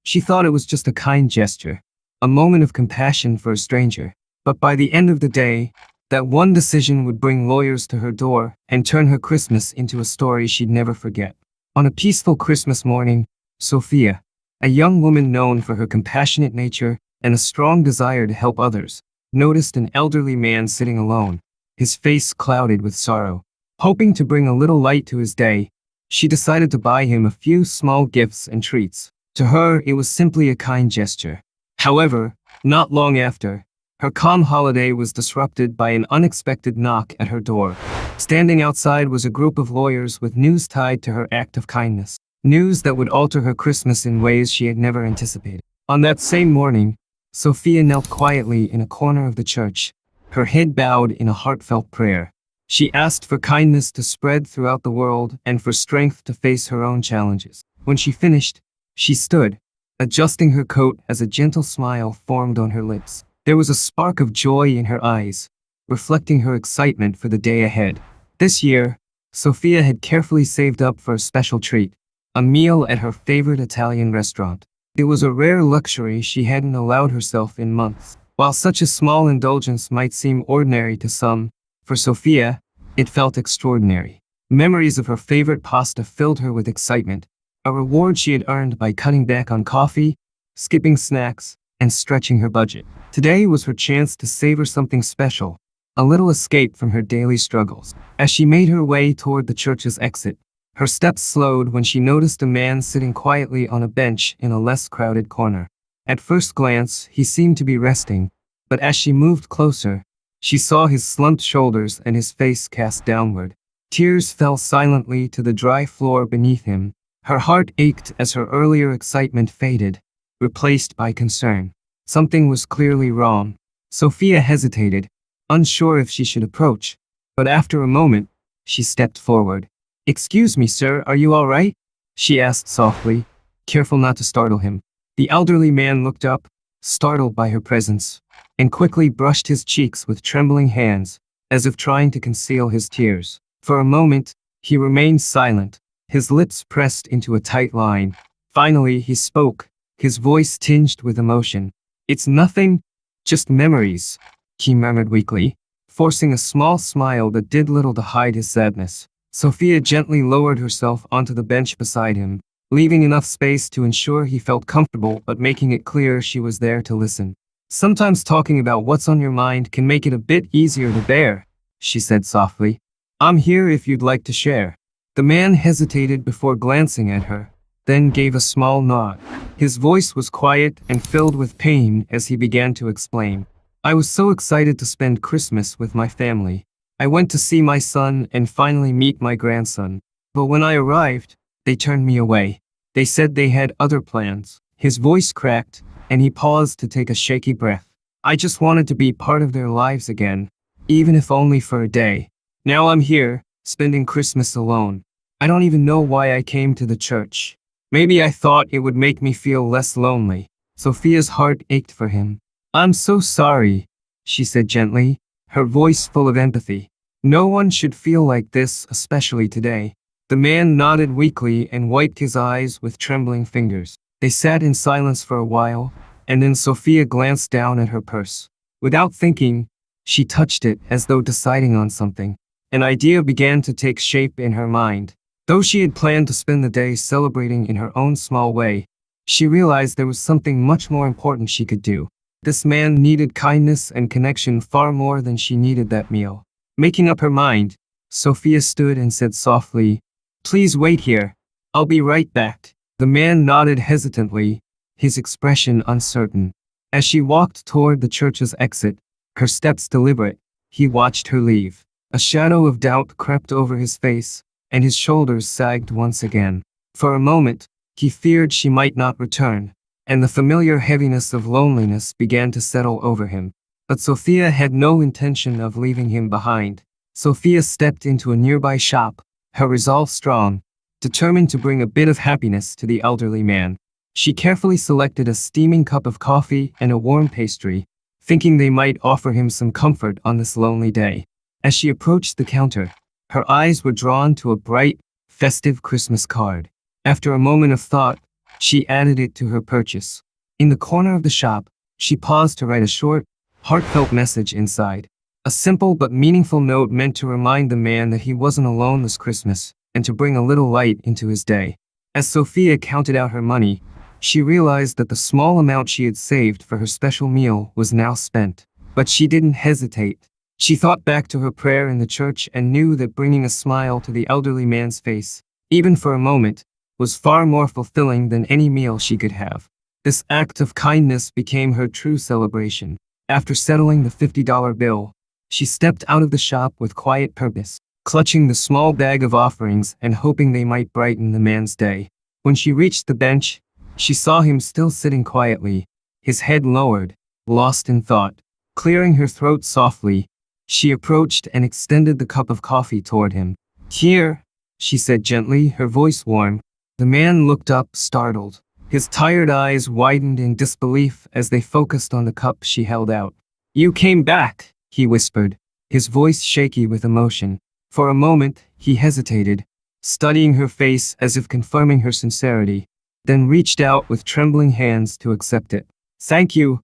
She thought it was just a kind gesture, a moment of compassion for a stranger. But by the end of the day, that one decision would bring lawyers to her door and turn her Christmas into a story she'd never forget. On a peaceful Christmas morning, Sophia, a young woman known for her compassionate nature and a strong desire to help others, noticed an elderly man sitting alone, his face clouded with sorrow. Hoping to bring a little light to his day, she decided to buy him a few small gifts and treats. To her, it was simply a kind gesture. However, not long after, her calm holiday was disrupted by an unexpected knock at her door. Standing outside was a group of lawyers with news tied to her act of kindness. News that would alter her Christmas in ways she had never anticipated. On that same morning, Sophia knelt quietly in a corner of the church, her head bowed in a heartfelt prayer. She asked for kindness to spread throughout the world and for strength to face her own challenges. When she finished, she stood, adjusting her coat as a gentle smile formed on her lips. There was a spark of joy in her eyes, reflecting her excitement for the day ahead. This year, Sophia had carefully saved up for a special treat, a meal at her favorite Italian restaurant. It was a rare luxury she hadn't allowed herself in months. While such a small indulgence might seem ordinary to some, for Sophia, it felt extraordinary. Memories of her favorite pasta filled her with excitement, a reward she had earned by cutting back on coffee, skipping snacks, and stretching her budget. Today was her chance to savor something special, a little escape from her daily struggles. As she made her way toward the church's exit, her steps slowed when she noticed a man sitting quietly on a bench in a less crowded corner. At first glance, he seemed to be resting, but as she moved closer, she saw his slumped shoulders and his face cast downward. Tears fell silently to the dry floor beneath him. Her heart ached as her earlier excitement faded, replaced by concern. Something was clearly wrong. Sophia hesitated, unsure if she should approach, but after a moment, she stepped forward. "Excuse me, sir, are you all right?" she asked softly, careful not to startle him. The elderly man looked up, startled by her presence, and quickly brushed his cheeks with trembling hands, as if trying to conceal his tears. For a moment, he remained silent, his lips pressed into a tight line. Finally, he spoke, his voice tinged with emotion. "It's nothing, just memories," he murmured weakly, forcing a small smile that did little to hide his sadness. Sophia gently lowered herself onto the bench beside him, leaving enough space to ensure he felt comfortable but making it clear she was there to listen. "Sometimes talking about what's on your mind can make it a bit easier to bear," she said softly. "I'm here if you'd like to share." The man hesitated before glancing at her, then gave a small nod. His voice was quiet and filled with pain as he began to explain. "I was so excited to spend Christmas with my family. I went to see my son and finally meet my grandson. But when I arrived, they turned me away. They said they had other plans." His voice cracked, and he paused to take a shaky breath. "I just wanted to be part of their lives again, even if only for a day. Now I'm here, spending Christmas alone. I don't even know why I came to the church. Maybe I thought it would make me feel less lonely." Sophia's heart ached for him. "I'm so sorry," she said gently, her voice full of empathy. "No one should feel like this, especially today." The man nodded weakly and wiped his eyes with trembling fingers. They sat in silence for a while, and then Sophia glanced down at her purse. Without thinking, she touched it as though deciding on something. An idea began to take shape in her mind. Though she had planned to spend the day celebrating in her own small way, she realized there was something much more important she could do. This man needed kindness and connection far more than she needed that meal. Making up her mind, Sophia stood and said softly, "Please wait here. I'll be right back." The man nodded hesitantly, his expression uncertain. As she walked toward the church's exit, her steps deliberate, he watched her leave. A shadow of doubt crept over his face, and his shoulders sagged once again. For a moment, he feared she might not return, and the familiar heaviness of loneliness began to settle over him. But Sophia had no intention of leaving him behind. Sophia stepped into a nearby shop, her resolve strong, determined to bring a bit of happiness to the elderly man. She carefully selected a steaming cup of coffee and a warm pastry, thinking they might offer him some comfort on this lonely day. As she approached the counter, her eyes were drawn to a bright, festive Christmas card. After a moment of thought, She added it to her purchase. In the corner of the shop, she paused to write a short, heartfelt message inside. A simple but meaningful note meant to remind the man that he wasn't alone this Christmas and to bring a little light into his day. As Sophia counted out her money, she realized that the small amount she had saved for her special meal was now spent. But she didn't hesitate. She thought back to her prayer in the church and knew that bringing a smile to the elderly man's face, even for a moment, was far more fulfilling than any meal she could have. This act of kindness became her true celebration. After settling the $50 bill, she stepped out of the shop with quiet purpose, clutching the small bag of offerings and hoping they might brighten the man's day. When she reached the bench, she saw him still sitting quietly, his head lowered, lost in thought. Clearing her throat softly, she approached and extended the cup of coffee toward him. "Here," she said gently, her voice warm. The man looked up, startled. His tired eyes widened in disbelief as they focused on the cup she held out. "You came back," he whispered, his voice shaky with emotion. For a moment, he hesitated, studying her face as if confirming her sincerity, then reached out with trembling hands to accept it. Thank you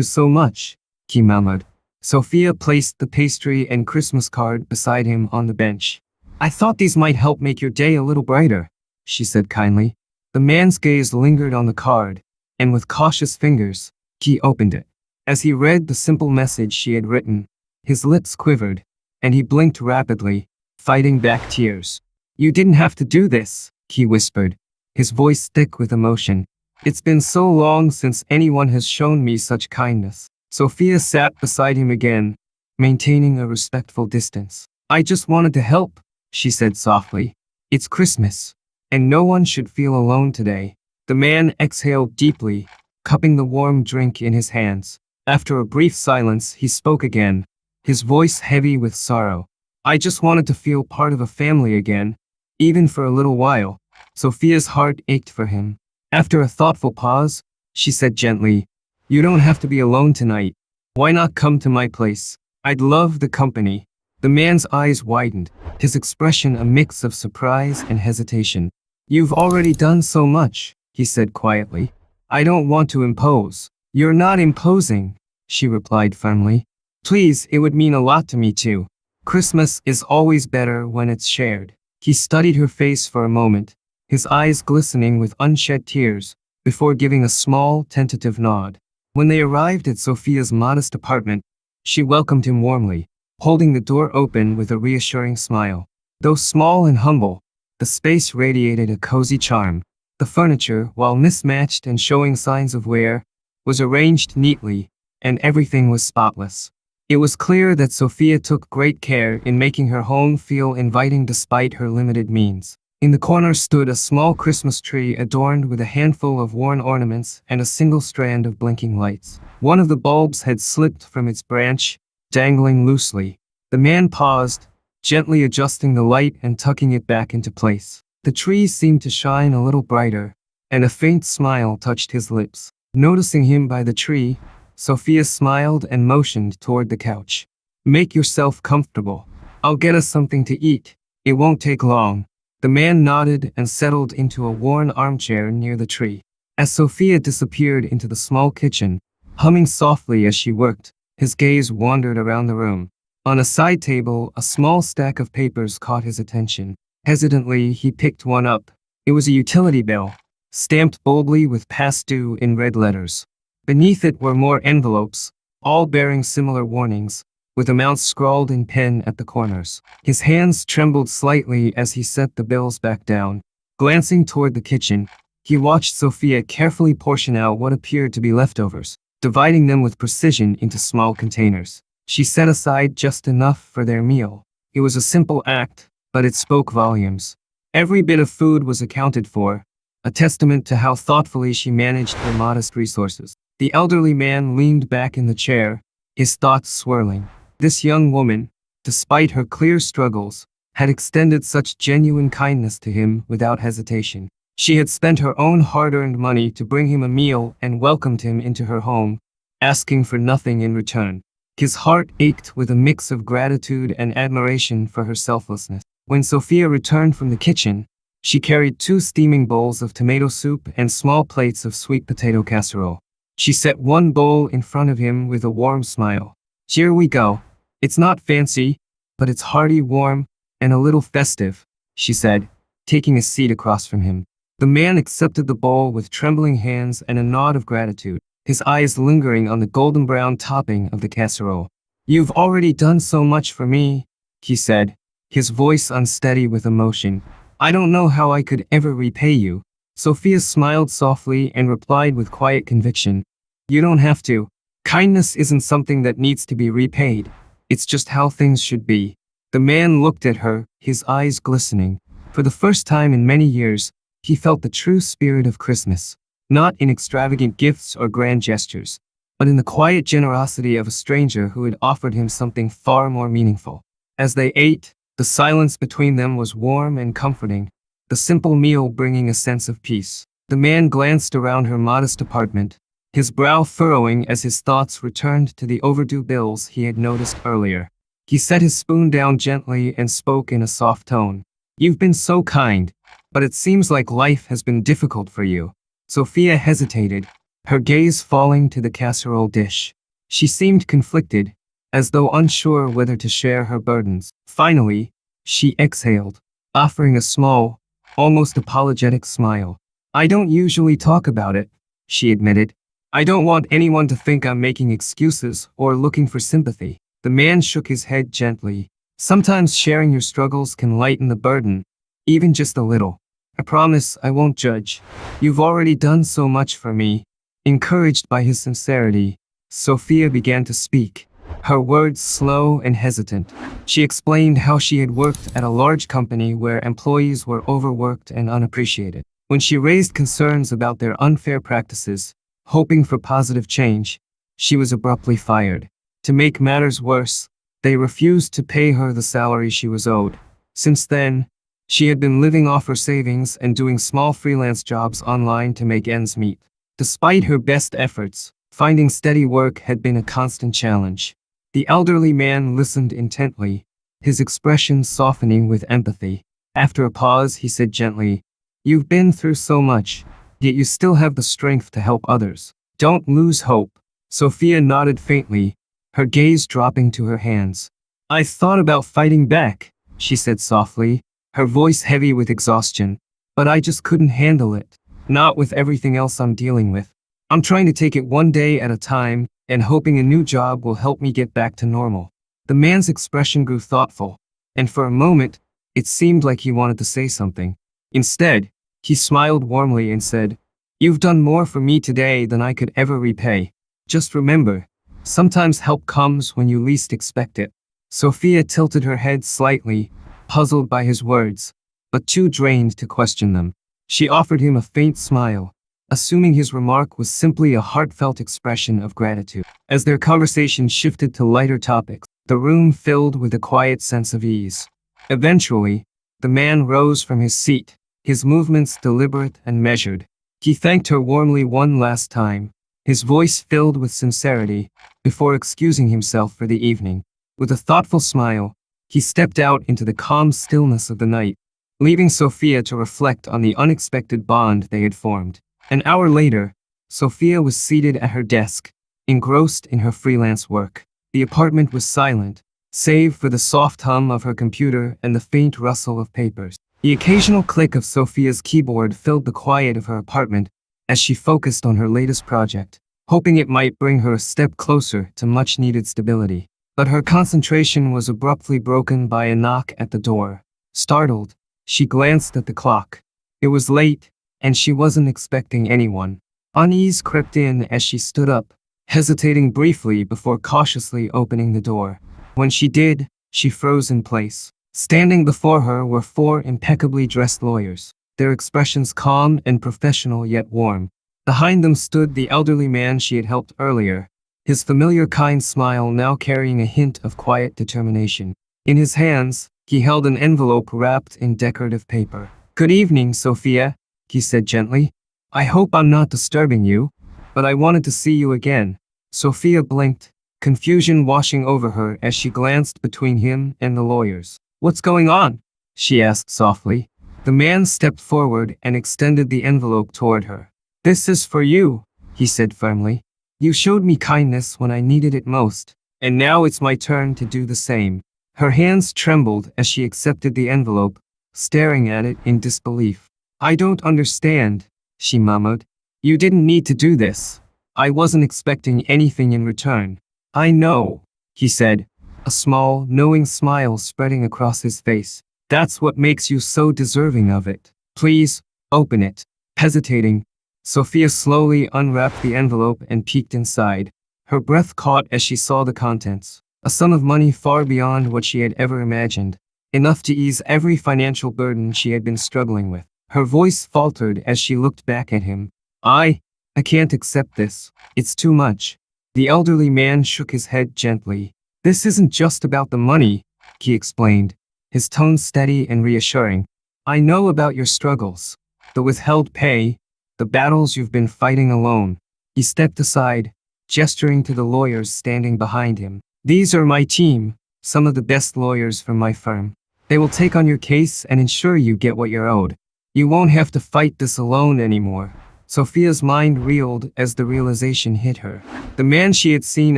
so much," he murmured. Sophia placed the pastry and Christmas card beside him on the bench. "I thought these might help make your day a little brighter," she said kindly. The man's gaze lingered on the card, and with cautious fingers, he opened it. As he read the simple message she had written, his lips quivered, and he blinked rapidly, fighting back tears. "You didn't have to do this," he whispered, his voice thick with emotion. "It's been so long since anyone has shown me such kindness." Sophia sat beside him again, maintaining a respectful distance. "I just wanted to help," she said softly. "It's Christmas, and no one should feel alone today." The man exhaled deeply, cupping the warm drink in his hands. After a brief silence, he spoke again, his voice heavy with sorrow. "I just wanted to feel part of a family again, even for a little while." Sophia's heart ached for him. After a thoughtful pause, she said gently, "You don't have to be alone tonight. Why not come to my place? I'd love the company." The man's eyes widened, his expression a mix of surprise and hesitation. "You've already done so much," he said quietly. "I don't want to impose." "You're not imposing," she replied firmly. "Please, it would mean a lot to me too. Christmas is always better when it's shared." He studied her face for a moment, his eyes glistening with unshed tears, before giving a small, tentative nod. When they arrived at Sophia's modest apartment, she welcomed him warmly, holding the door open with a reassuring smile. Though small and humble, the space radiated a cozy charm. The furniture, while mismatched and showing signs of wear, was arranged neatly, and everything was spotless. It was clear that Sophia took great care in making her home feel inviting despite her limited means. In the corner stood a small Christmas tree adorned with a handful of worn ornaments and a single strand of blinking lights. One of the bulbs had slipped from its branch, dangling loosely. The man paused, gently adjusting the light and tucking it back into place. The tree seemed to shine a little brighter, and a faint smile touched his lips. Noticing him by the tree, Sophia smiled and motioned toward the couch. "Make yourself comfortable. I'll get us something to eat. It won't take long." The man nodded and settled into a worn armchair near the tree. As Sophia disappeared into the small kitchen, humming softly as she worked, his gaze wandered around the room. On a side table, a small stack of papers caught his attention. Hesitantly, he picked one up. It was a utility bill, stamped boldly with "past due" in red letters. Beneath it were more envelopes, all bearing similar warnings, with amounts scrawled in pen at the corners. His hands trembled slightly as he set the bills back down. Glancing toward the kitchen, he watched Sophia carefully portion out what appeared to be leftovers, dividing them with precision into small containers. She set aside just enough for their meal. It was a simple act, but it spoke volumes. Every bit of food was accounted for, a testament to how thoughtfully she managed her modest resources. The elderly man leaned back in the chair, his thoughts swirling. This young woman, despite her clear struggles, had extended such genuine kindness to him without hesitation. She had spent her own hard-earned money to bring him a meal and welcomed him into her home, asking for nothing in return. His heart ached with a mix of gratitude and admiration for her selflessness. When Sophia returned from the kitchen, She carried 2 steaming bowls of tomato soup and small plates of sweet potato casserole. She set one bowl in front of him with a warm smile. Here we go. It's not fancy, but it's hearty, warm, and a little festive, she said, taking a seat across from him. The man accepted the bowl with trembling hands and a nod of gratitude, his eyes lingering on the golden brown topping of the casserole. You've already done so much for me, he said, his voice unsteady with emotion. I don't know how I could ever repay you. Sophia smiled softly and replied with quiet conviction. You don't have to. Kindness isn't something that needs to be repaid. It's just how things should be. The man looked at her, his eyes glistening. For the first time in many years, he felt the true spirit of Christmas, not in extravagant gifts or grand gestures, but in the quiet generosity of a stranger who had offered him something far more meaningful. As they ate, the silence between them was warm and comforting, the simple meal bringing a sense of peace. The man glanced around her modest apartment, his brow furrowing as his thoughts returned to the overdue bills he had noticed earlier. He set his spoon down gently and spoke in a soft tone. You've been so kind, but it seems like life has been difficult for you. Sophia hesitated, her gaze falling to the casserole dish. She seemed conflicted, as though unsure whether to share her burdens. Finally, she exhaled, offering a small, almost apologetic smile. I don't usually talk about it, she admitted. I don't want anyone to think I'm making excuses or looking for sympathy. The man shook his head gently. Sometimes sharing your struggles can lighten the burden, even just a little. I promise I won't judge. You've already done so much for me. Encouraged by his sincerity, Sophia began to speak, her words slow and hesitant. She explained how she had worked at a large company where employees were overworked and unappreciated. When she raised concerns about their unfair practices, hoping for positive change, she was abruptly fired. To make matters worse, they refused to pay her the salary she was owed. Since then, she had been living off her savings and doing small freelance jobs online to make ends meet. Despite her best efforts, finding steady work had been a constant challenge. The elderly man listened intently, his expression softening with empathy. After a pause, he said gently, You've been through so much, yet you still have the strength to help others. Don't lose hope. Sophia nodded faintly, her gaze dropping to her hands. I thought about fighting back, she said softly, her voice heavy with exhaustion, but I just couldn't handle it. Not with everything else I'm dealing with. I'm trying to take it one day at a time, and hoping a new job will help me get back to normal. The man's expression grew thoughtful, and for a moment, it seemed like he wanted to say something. Instead, he smiled warmly and said, You've done more for me today than I could ever repay. Just remember, sometimes help comes when you least expect it. Sophia tilted her head slightly, puzzled by his words, but too drained to question them. She offered him a faint smile, assuming his remark was simply a heartfelt expression of gratitude. As their conversation shifted to lighter topics, the room filled with a quiet sense of ease. Eventually, the man rose from his seat, his movements deliberate and measured. He thanked her warmly one last time, his voice filled with sincerity, before excusing himself for the evening. With a thoughtful smile, he stepped out into the calm stillness of the night, leaving Sophia to reflect on the unexpected bond they had formed. An hour later, Sophia was seated at her desk, engrossed in her freelance work. The apartment was silent, save for the soft hum of her computer and the faint rustle of papers. The occasional click of Sophia's keyboard filled the quiet of her apartment as she focused on her latest project, hoping it might bring her a step closer to much-needed stability. But her concentration was abruptly broken by a knock at the door. Startled, she glanced at the clock. It was late, and she wasn't expecting anyone. Unease crept in as she stood up, hesitating briefly before cautiously opening the door. When she did, she froze in place. Standing before her were 4 impeccably dressed lawyers, their expressions calm and professional yet warm. Behind them stood the elderly man she had helped earlier, his familiar kind smile now carrying a hint of quiet determination. In his hands, he held an envelope wrapped in decorative paper. Good evening, Sophia, he said gently. I hope I'm not disturbing you, but I wanted to see you again. Sophia blinked, confusion washing over her as she glanced between him and the lawyers. What's going on? She asked softly. The man stepped forward and extended the envelope toward her. "This is for you," he said firmly. "You showed me kindness when I needed it most, and now it's my turn to do the same." Her hands trembled as she accepted the envelope, staring at it in disbelief. "I don't understand," she murmured. "You didn't need to do this. I wasn't expecting anything in return." "I know," he said, a small, knowing smile spreading across his face. "That's what makes you so deserving of it. Please, open it." Hesitating, Sophia slowly unwrapped the envelope and peeked inside. Her breath caught as she saw the contents. A sum of money far beyond what she had ever imagined. Enough to ease every financial burden she had been struggling with. Her voice faltered as she looked back at him. I can't accept this. It's too much." The elderly man shook his head gently. "This isn't just about the money," he explained, his tone steady and reassuring. "I know about your struggles. The withheld pay, the battles you've been fighting alone." He stepped aside, gesturing to the lawyers standing behind him. "These are my team, some of the best lawyers from my firm. They will take on your case and ensure you get what you're owed. You won't have to fight this alone anymore." Sophia's mind reeled as the realization hit her. The man she had seen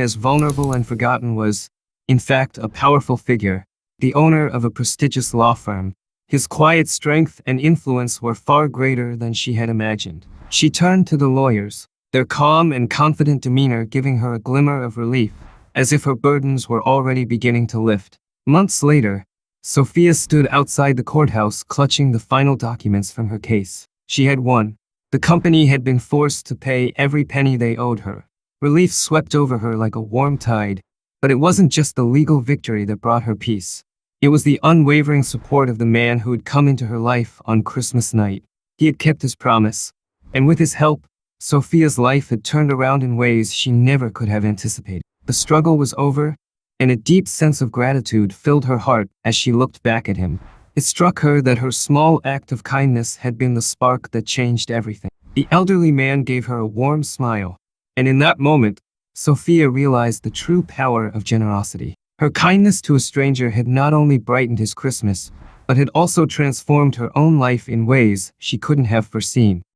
as vulnerable and forgotten was, in fact, a powerful figure, the owner of a prestigious law firm. His quiet strength and influence were far greater than she had imagined. She turned to the lawyers, their calm and confident demeanor giving her a glimmer of relief, as if her burdens were already beginning to lift. Months later, Sophia stood outside the courthouse clutching the final documents from her case. She had won. The company had been forced to pay every penny they owed her. Relief swept over her like a warm tide, but it wasn't just the legal victory that brought her peace. It was the unwavering support of the man who had come into her life on Christmas night. He had kept his promise, and with his help, Sophia's life had turned around in ways she never could have anticipated. The struggle was over, and a deep sense of gratitude filled her heart as she looked back at him. It struck her that her small act of kindness had been the spark that changed everything. The elderly man gave her a warm smile, and in that moment, Sophia realized the true power of generosity. Her kindness to a stranger had not only brightened his Christmas, but had also transformed her own life in ways she couldn't have foreseen.